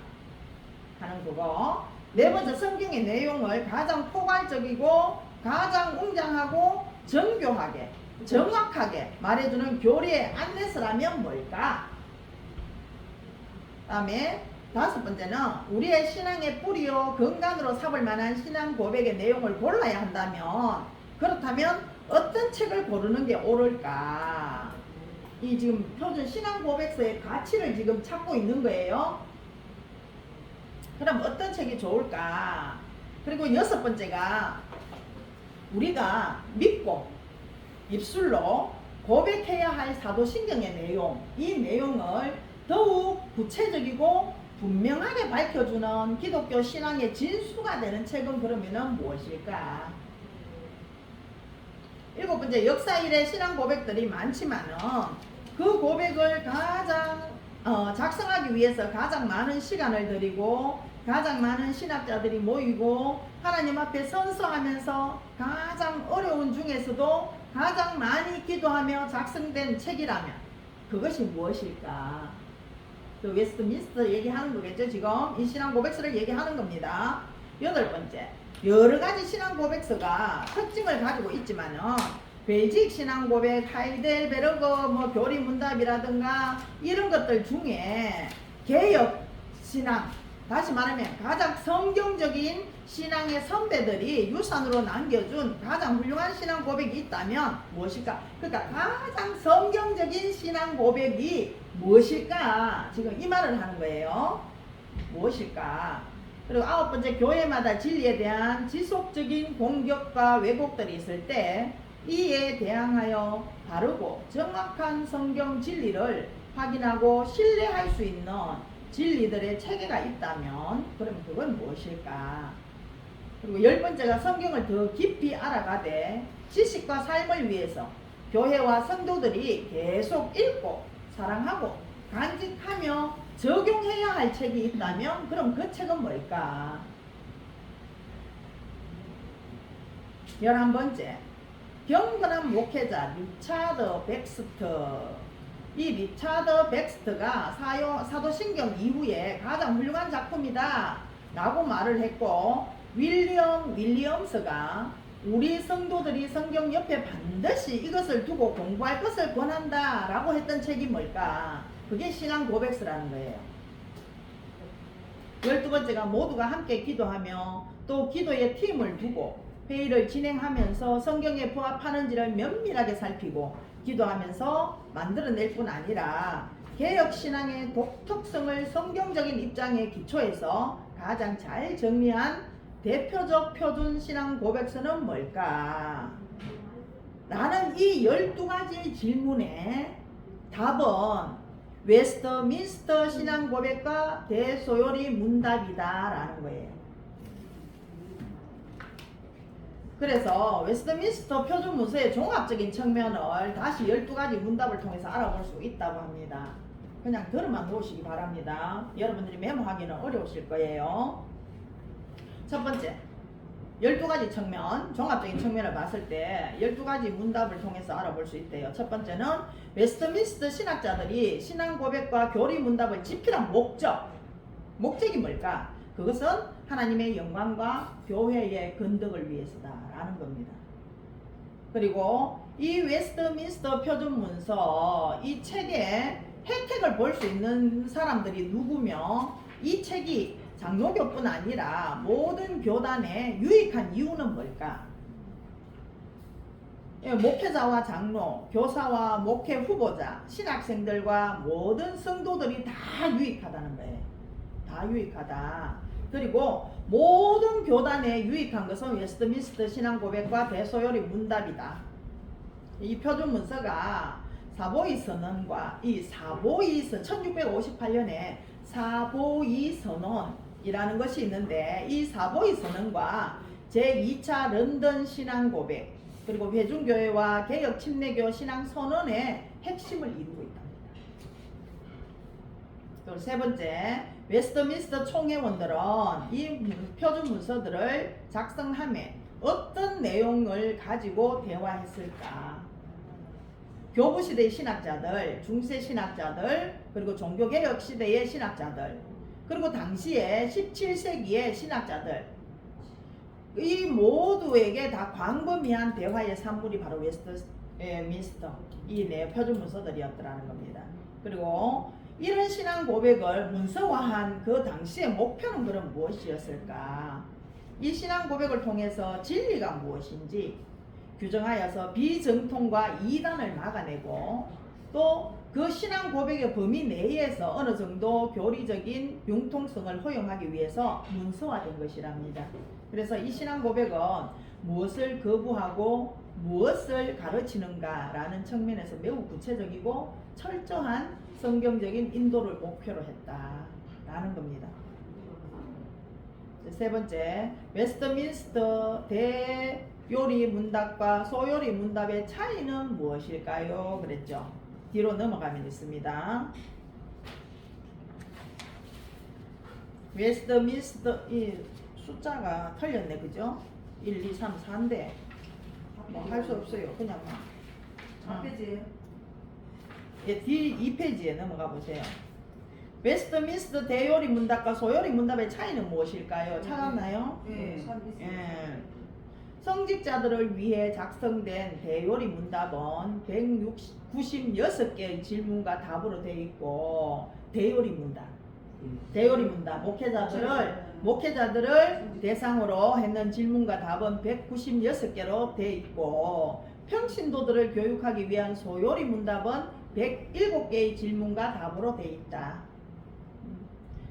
하는 거고, 네 번째 성경의 내용을 가장 포괄적이고 가장 웅장하고 정교하게 정확하게 말해주는 교리의 안내서라면 뭘까? 다음에 다섯 번째는 우리의 신앙의 뿌리요 근간으로 삼을 만한 신앙 고백의 내용을 골라야 한다면, 그렇다면 어떤 책을 고르는 게 옳을까? 이 지금 표준 신앙 고백서의 가치를 지금 찾고 있는 거예요. 그럼 어떤 책이 좋을까? 그리고 여섯 번째가 우리가 믿고 입술로 고백해야 할 사도신경의 내용, 이 내용을 더욱 구체적이고 분명하게 밝혀주는 기독교 신앙의 진수가 되는 책은 그러면은 무엇일까? 일곱 번째, 역사 이래 신앙 고백들이 많지만은 그 고백을 가장 작성하기 위해서 가장 많은 시간을 들이고 가장 많은 신학자들이 모이고 하나님 앞에 선서하면서 가장 어려운 중에서도 가장 많이 기도하며 작성된 책이라면 그것이 무엇일까? 그 웨스트민스터 얘기하는 거겠죠. 지금 이 신앙 고백서를 얘기하는 겁니다. 여덟 번째, 여러 가지 신앙 고백서가 특징을 가지고 있지만은 벨직 신앙 고백, 하이델베르그 교리 문답이라든가 이런 것들 중에 개혁 신앙, 다시 말하면 가장 성경적인 신앙의 선배들이 유산으로 남겨준 가장 훌륭한 신앙 고백이 있다면 무엇일까? 그러니까 가장 성경적인 신앙 고백이 무엇일까? 지금 이 말을 하는 거예요. 무엇일까? 그리고 아홉 번째, 교회마다 진리에 대한 지속적인 공격과 왜곡들이 있을 때 이에 대항하여 바르고 정확한 성경 진리를 확인하고 신뢰할 수 있는 진리들의 체계가 있다면 그러면 그건 무엇일까? 그리고 열 번째가 성경을 더 깊이 알아가되 지식과 삶을 위해서 교회와 성도들이 계속 읽고 사랑하고 간직하며 적용해야 할 책이 있다면 그럼 그 책은 뭘까? 11번째, 경건한 목회자 리차드 백스터. 이 리차드 백스터가 사도신경 이후에 가장 훌륭한 작품이다 라고 말을 했고, 윌리엄스가 우리 성도들이 성경 옆에 반드시 이것을 두고 공부할 것을 권한다 라고 했던 책이 뭘까? 그게 신앙 고백서라는 거예요. 12번째가 모두가 함께 기도하며 또 기도의 팀을 두고 회의를 진행하면서 성경에 부합하는지를 면밀하게 살피고 기도하면서 만들어낼 뿐 아니라 개혁신앙의 독특성을 성경적인 입장에 기초해서 가장 잘 정리한 대표적 표준 신앙 고백서는 뭘까? 라는 이 12가지 질문의 답은 웨스트민스터 신앙 고백과 대소요리 문답이다 라는 거예요. 그래서 웨스트민스터 표준 문서의 종합적인 측면을 다시 12가지 문답을 통해서 알아볼 수 있다고 합니다. 그냥 들어만 놓으시기 바랍니다. 여러분들이 메모하기는 어려우실 거예요. 첫 번째, 12가지 측면, 종합적인 측면을 봤을 때 12가지 문답을 통해서 알아볼 수 있대요. 첫 번째는 웨스트민스터 신학자들이 신앙 고백과 교리 문답을 집필한 목적이 뭘까? 그것은 하나님의 영광과 교회의 건덕을 위해서다라는 겁니다. 그리고 이 웨스트민스터 표준 문서, 이 책의 혜택을 볼 수 있는 사람들이 누구며 이 책이 장로교뿐 아니라 모든 교단에 유익한 이유는 뭘까? 목회자와 장로, 교사와 목회 후보자, 신학생들과 모든 성도들이 다 유익하다는 거예요. 다 유익하다. 그리고 모든 교단에 유익한 것은 웨스트민스터 신앙 고백과 대소요리 문답이다. 이 표준 문서가 사보이 선언과 이 사보이 선 1658년에 사보이 선언이라는 것이 있는데 이 사보이 선언과 제2차 런던 신앙 고백 그리고 회중교회와 개혁 침례교 신앙 선언의 핵심을 이루고 있다. 또 세 번째, 웨스트민스터 총회원들은 이 표준 문서들을 작성함에 어떤 내용을 가지고 대화했을까? 교부시대의 신학자들, 중세신학자들, 그리고 종교개혁 시대의 신학자들, 그리고 당시에 17세기의 신학자들, 이 모두에게 다 광범위한 대화의 산물이 바로 웨스트민스터 이 표준 문서들이었더라는 겁니다. 그리고 이런 신앙 고백을 문서화한 그 당시의 목표는 그럼 무엇이었을까? 이 신앙 고백을 통해서 진리가 무엇인지 규정하여서 비정통과 이단을 막아내고 또 그 신앙 고백의 범위 내에서 어느 정도 교리적인 융통성을 허용하기 위해서 문서화된 것이랍니다. 그래서 이 신앙 고백은 무엇을 거부하고 무엇을 가르치는가라는 측면에서 매우 구체적이고 철저한 성경적인 인도를 목표로 했다라는 겁니다. 세 번째, 웨스트민스터 대요리 문답과 소요리 문답의 차이는 무엇일까요? 그랬죠. 뒤로 넘어가면 있습니다. 웨스트민스터 이 숫자가 틀렸네, 그죠? 1, 2, 3, 4인데 뭐 할 수 없어요. 그냥 막. 앞에지. 예, 뒤 2페이지에 넘어가 보세요. 웨스트민스터 대요리 문답과 소요리 문답의 차이는 무엇일까요? 찾았나요? 네, 예. 성직자들을 위해 작성된 대요리 문답은 196개의 질문과 답으로 되어 있고 대요리 문답 목회자들을 대상으로 했는 질문과 답은 196개로 되어 있고 평신도들을 교육하기 위한 소요리 문답은 107개의 질문과 답으로 되어 있다.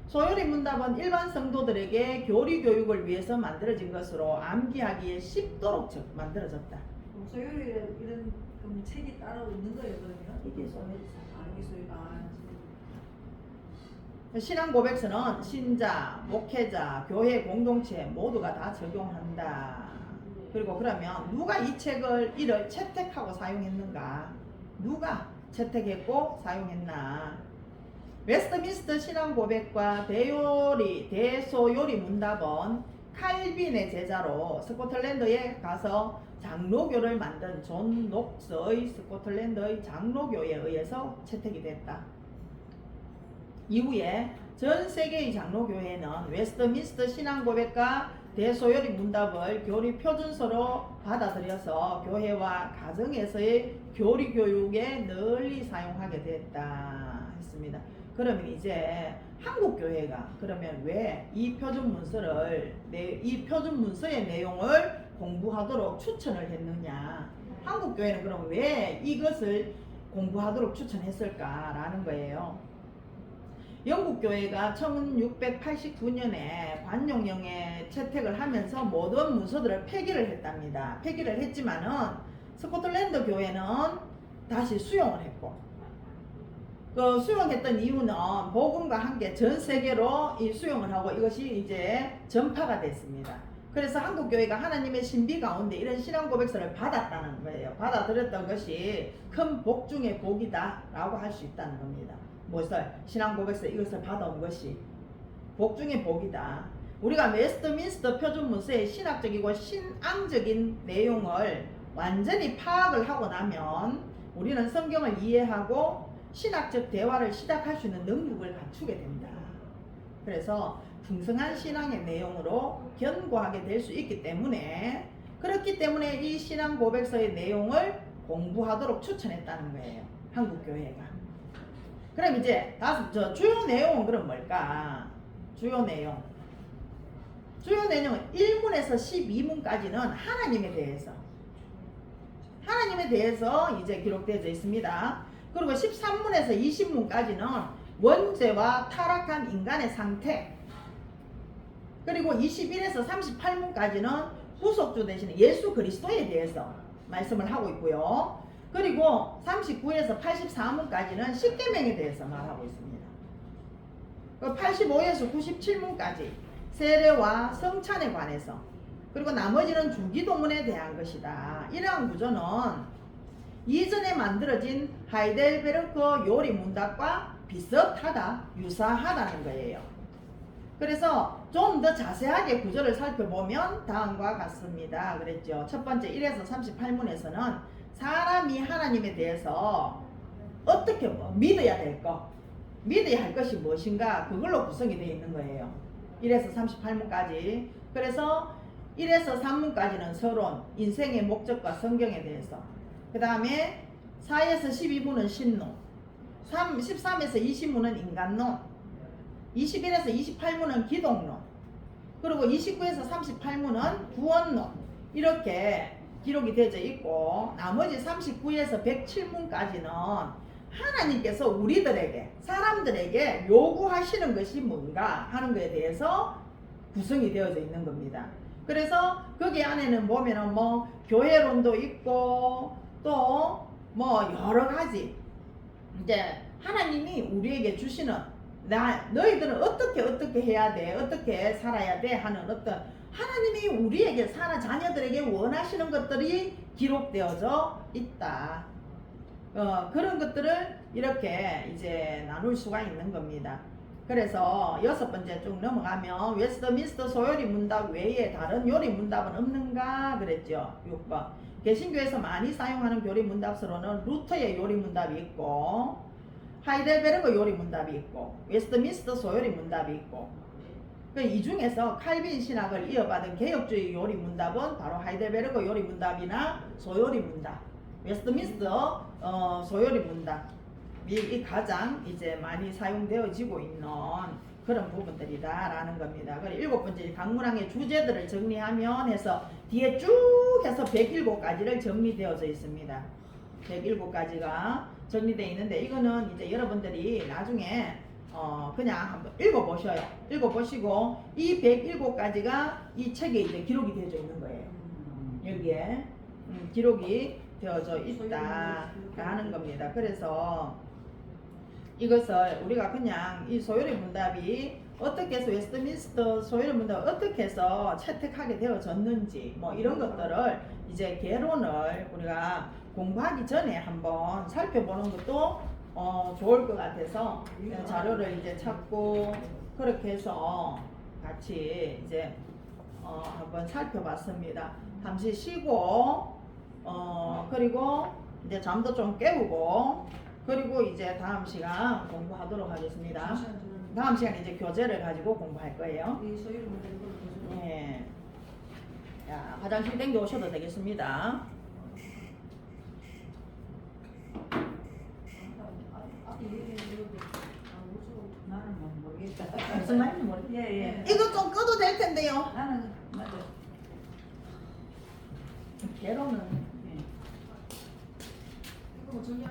소요리 문답은 일반 성도들에게 교리 교육을 위해서 만들어진 것으로 암기하기에 쉽도록 만들어졌다. 소요리 이런 책이 따로 있는 거예요, 그러면? 이게 소요리. 이게 소요리. 신앙 고백서는 신자, 목회자, 교회 공동체 모두가 다 적용한다. 그리고 그러면 누가 이 책을 이를 채택하고 사용했는가? 누가 채택했고 사용했나? 웨스트민스터 신앙 고백과 대소요리 문답은 칼빈의 제자로 스코틀랜드에 가서 장로교를 만든 존 녹스의 스코틀랜드의 장로교에 의해서 채택이 됐다. 이후에 전 세계의 장로교회는 웨스트민스터 신앙 고백과 대소요리 문답을 교리 표준서로 받아들여서 교회와 가정에서의 교리 교육에 널리 사용하게 됐다 했습니다. 그러면 이제 한국 교회가 그러면 왜 이 표준 문서의 내용을 공부하도록 추천을 했느냐? 한국 교회는 그럼 왜 이것을 공부하도록 추천했을까라는 거예요. 영국 교회가 1689년에 관용령에 채택을 하면서 모든 문서들을 폐기를 했답니다. 폐기를 했지만은 스코틀랜드 교회는 다시 수용을 했고, 그 수용했던 이유는 복음과 함께 전 세계로 이 수용을 하고 이것이 이제 전파가 됐습니다. 그래서 한국 교회가 하나님의 신비 가운데 이런 신앙 고백서를 받았다는 거예요. 받아들였던 것이 큰 복 중의 복이다라고 할 수 있다는 겁니다. 무엇을? 신앙 고백서 이것을 받아온 것이 복 중의 복이다. 우리가 웨스트민스터 표준 문서의 신학적이고 신앙적인 내용을 완전히 파악을 하고 나면 우리는 성경을 이해하고 신학적 대화를 시작할 수 있는 능력을 갖추게 된다. 그래서 풍성한 신앙의 내용으로 견고하게 될 수 있기 때문에, 그렇기 때문에 이 신앙 고백서의 내용을 공부하도록 추천했다는 거예요, 한국 교회가. 그럼 이제 주요 내용은 그럼 뭘까? 주요 내용은 1문에서 12문까지는 하나님에 대해서 이제 기록되어 있습니다. 그리고 13문에서 20문까지는 원죄와 타락한 인간의 상태, 그리고 21에서 38문까지는 구속주 되시는 예수 그리스도에 대해서 말씀을 하고 있고요. 그리고 39에서 84문까지는 십계명에 대해서 말하고 있습니다. 85에서 97문까지 세례와 성찬에 관해서, 그리고 나머지는 주기도문에 대한 것이다. 이러한 구조는 이전에 만들어진 하이델베르크 요리 문답과 비슷하다, 유사하다는 거예요. 그래서 좀 더 자세하게 구조를 살펴보면 다음과 같습니다. 그랬죠. 첫 번째 1에서 38문에서는 사람이 하나님에 대해서 어떻게 믿어야 할 것이 무엇인가, 그걸로 구성이 되어 있는 거예요. 1에서 38문까지. 그래서 1에서 3문까지는 서론, 인생의 목적과 성경에 대해서, 그 다음에 4에서 12문은 신론, 13에서 20문은 인간론, 21에서 28문은 기독론, 그리고 29에서 38문은 구원론, 이렇게 기록이 되어 있고, 나머지 39에서 107문까지는 하나님께서 우리들에게, 사람들에게 요구하시는 것이 뭔가 하는 것에 대해서 구성이 되어져 있는 겁니다. 그래서 거기 안에는 보면은 뭐 교회론도 있고 또 뭐 여러 가지, 이제 하나님이 우리에게 주시는 너희들은 어떻게 해야 돼, 어떻게 살아야 돼 하는 어떤 하나님이 우리에게 자녀들에게 원하시는 것들이 기록되어져 있다. 그런 것들을 이렇게 이제 나눌 수가 있는 겁니다. 그래서 6번째 쭉 넘어가면 웨스트민스터 소요리 문답 외에 다른 요리 문답은 없는가 그랬죠. 6번 개신교에서 많이 사용하는 요리 문답서로는 루터의 요리 문답이 있고, 하이델베르그 요리 문답이 있고, 웨스트민스터 소요리 문답이 있고, 이 중에서 칼빈 신학을 이어받은 개혁주의 요리 문답은 바로 하이델베르그 요리 문답이나 소요리 문답, 웨스트민스터 소요리 문답이 가장 이제 많이 사용되어지고 있는 그런 부분들이다라는 겁니다. 그리고 7번째 강문항의 주제들을 정리하면 해서 뒤에 쭉 해서 107가지를 정리되어져 있습니다. 107가지가 정리되어 있는데, 이거는 이제 여러분들이 나중에 그냥 한번 읽어보셔요. 읽어보시고 이 107가지가 이 책에 이제 기록이 되어져 있는 거예요. 여기에 기록이 되어져 있다 하는 겁니다. 그래서 이것을 우리가 그냥 이 소요리 문답이 어떻게 해서 웨스트민스터 소요리 문답을 어떻게 해서 채택하게 되어졌는지 뭐 이런 것들을 이제 개론을 우리가 공부하기 전에 한번 살펴보는 것도 좋을 것 같아서 자료를 이제 찾고 그렇게 해서 같이 이제 한번 살펴봤습니다. 잠시 쉬고 그리고 이제 잠도 좀 깨우고, 그리고 이제 다음 시간 공부하도록 하겠습니다. 다음 시간 이제 교재를 가지고 공부할 거예요. 이 소유를 문답 이걸 보여줘. 네. 자, 화장실 땡겨 오셔도 되겠습니다. 나는 모르겠다. 무슨 말인지 모르겠어요. 예. 이거 좀 꺼도 될 텐데요. 나는 맞아. 개론은 그럼 정리